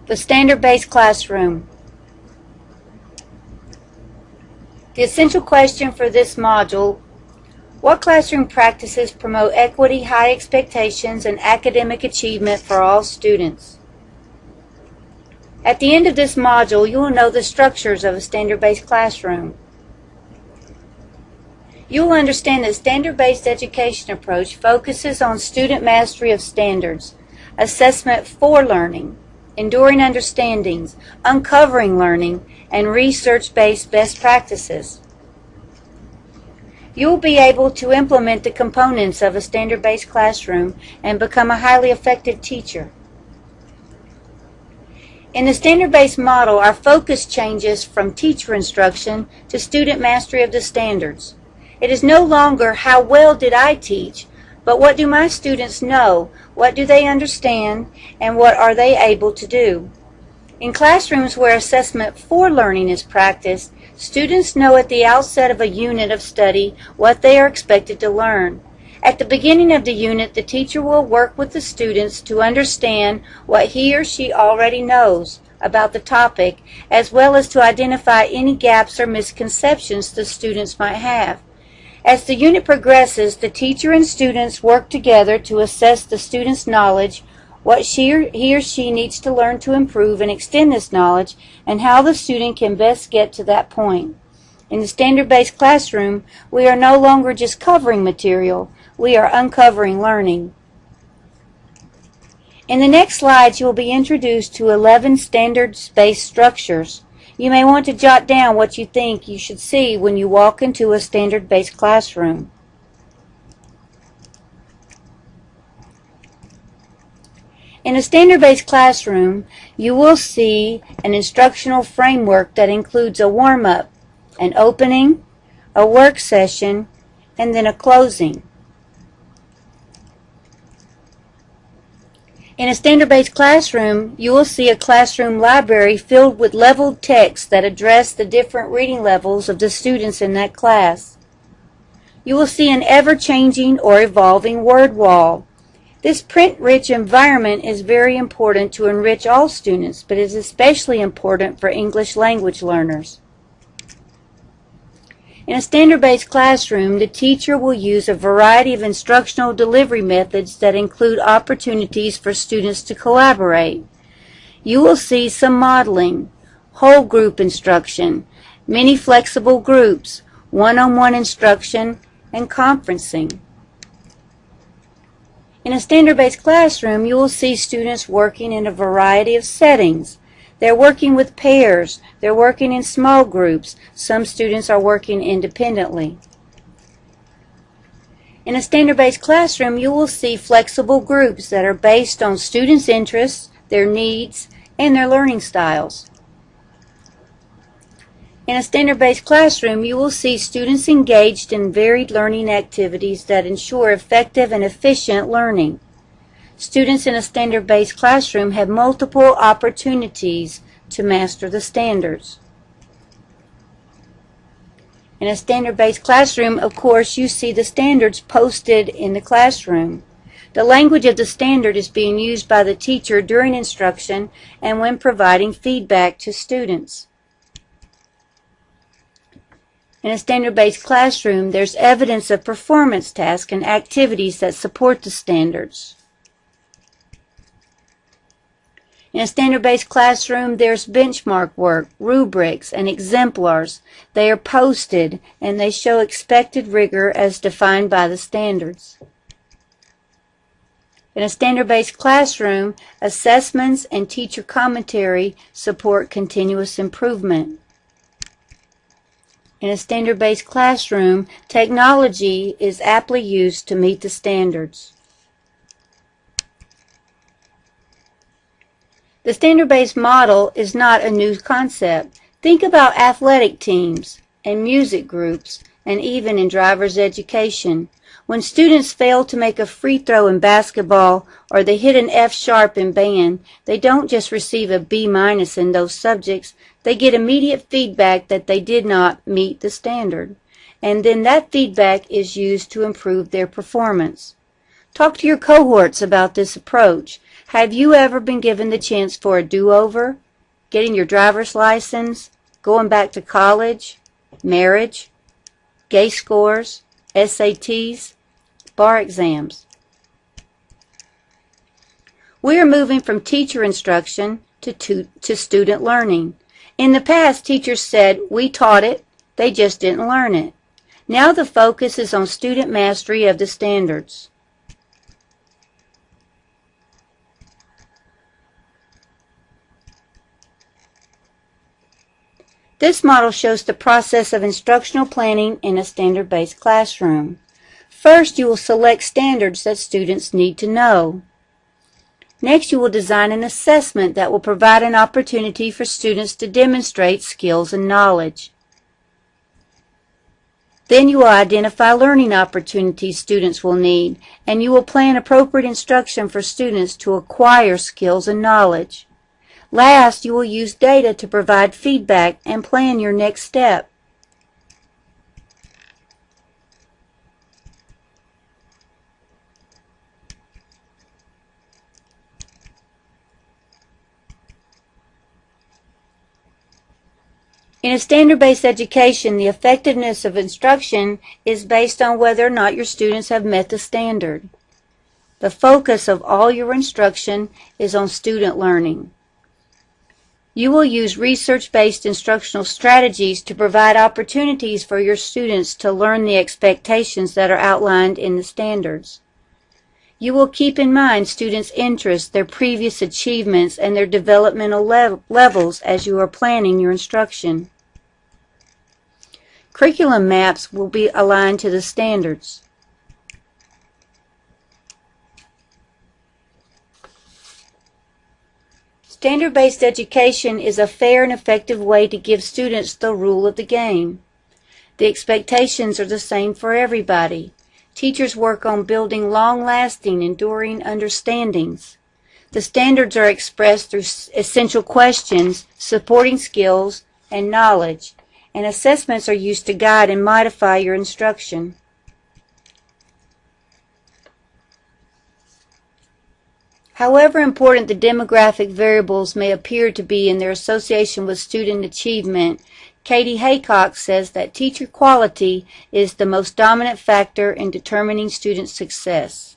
The standard-based classroom. The essential question for this module: what classroom practices promote equity, high expectations, and academic achievement for all students? At the end of this module, you will know the structures of a standard-based classroom. You will understand that standard-based education approach focuses on student mastery of standards, assessment for learning, enduring understandings, uncovering learning, and research-based best practices. You will be able to implement the components of a standard-based classroom and become a highly effective teacher. In the standard-based model, our focus changes from teacher instruction to student mastery of the standards. It is no longer how well did I teach, but what do my students know, what do they understand, and what are they able to do. In classrooms where assessment for learning is practiced, students know at the outset of a unit of study what they are expected to learn. At the beginning of the unit, the teacher will work with the students to understand what he or she already knows about the topic, as well as to identify any gaps or misconceptions the students might have. As the unit progresses, the teacher and students work together to assess the student's knowledge, what he or she needs to learn to improve and extend this knowledge, and how the student can best get to that point. In the standard-based classroom, we are no longer just covering material, we are uncovering learning. In the next slides, you will be introduced to 11 standards-based structures. You may want to jot down what you think you should see when you walk into a standard-based classroom. In a standard-based classroom, you will see an instructional framework that includes a warm-up, an opening, a work session, and then a closing. In a standard-based classroom, you will see a classroom library filled with leveled texts that address the different reading levels of the students in that class. You will see an ever-changing or evolving word wall. This print-rich environment is very important to enrich all students, but is especially important for English language learners. In a standard-based classroom, the teacher will use a variety of instructional delivery methods that include opportunities for students to collaborate. You will see some modeling, whole group instruction, many flexible groups, one-on-one instruction, and conferencing. In a standard-based classroom, you will see students working in a variety of settings. They're working with pairs, they're working in small groups, some students are working independently. In a standard-based classroom, you will see flexible groups that are based on students' interests, their needs, and their learning styles. In a standard-based classroom, you will see students engaged in varied learning activities that ensure effective and efficient learning. Students in a standard-based classroom have multiple opportunities to master the standards. In a standard-based classroom, of course, you see the standards posted in the classroom. The language of the standard is being used by the teacher during instruction and when providing feedback to students. In a standard-based classroom, there's evidence of performance tasks and activities that support the standards. In a standard-based classroom, there's benchmark work, rubrics, and exemplars. They are posted, and they show expected rigor as defined by the standards. In a standard-based classroom, assessments and teacher commentary support continuous improvement. In a standard-based classroom, technology is aptly used to meet the standards. The standard-based model is not a new concept. Think about athletic teams and music groups, and even in driver's education. When students fail to make a free throw in basketball or they hit an F sharp in band, they don't just receive a B- in those subjects. They get immediate feedback that they did not meet the standard. And then that feedback is used to improve their performance. Talk to your cohorts about this approach. Have you ever been given the chance for a do-over, getting your driver's license, going back to college, marriage, GACE scores, SATs, bar exams? We are moving from teacher instruction to student learning. In the past, teachers said, "We taught it, they just didn't learn it." Now the focus is on student mastery of the standards. This model shows the process of instructional planning in a standard-based classroom. First, you will select standards that students need to know. Next, you will design an assessment that will provide an opportunity for students to demonstrate skills and knowledge. Then you will identify learning opportunities students will need, and you will plan appropriate instruction for students to acquire skills and knowledge. Last, you will use data to provide feedback and plan your next step. In a standard-based education, the effectiveness of instruction is based on whether or not your students have met the standard. The focus of all your instruction is on student learning. You will use research-based instructional strategies to provide opportunities for your students to learn the expectations that are outlined in the standards. You will keep in mind students' interests, their previous achievements, and their developmental levels as you are planning your instruction. Curriculum maps will be aligned to the standards. Standard-based education is a fair and effective way to give students the rule of the game. The expectations are the same for everybody. Teachers work on building long-lasting, enduring understandings. The standards are expressed through essential questions, supporting skills, and knowledge, and assessments are used to guide and modify your instruction. However important the demographic variables may appear to be in their association with student achievement, Katie Haycock says that teacher quality is the most dominant factor in determining student success.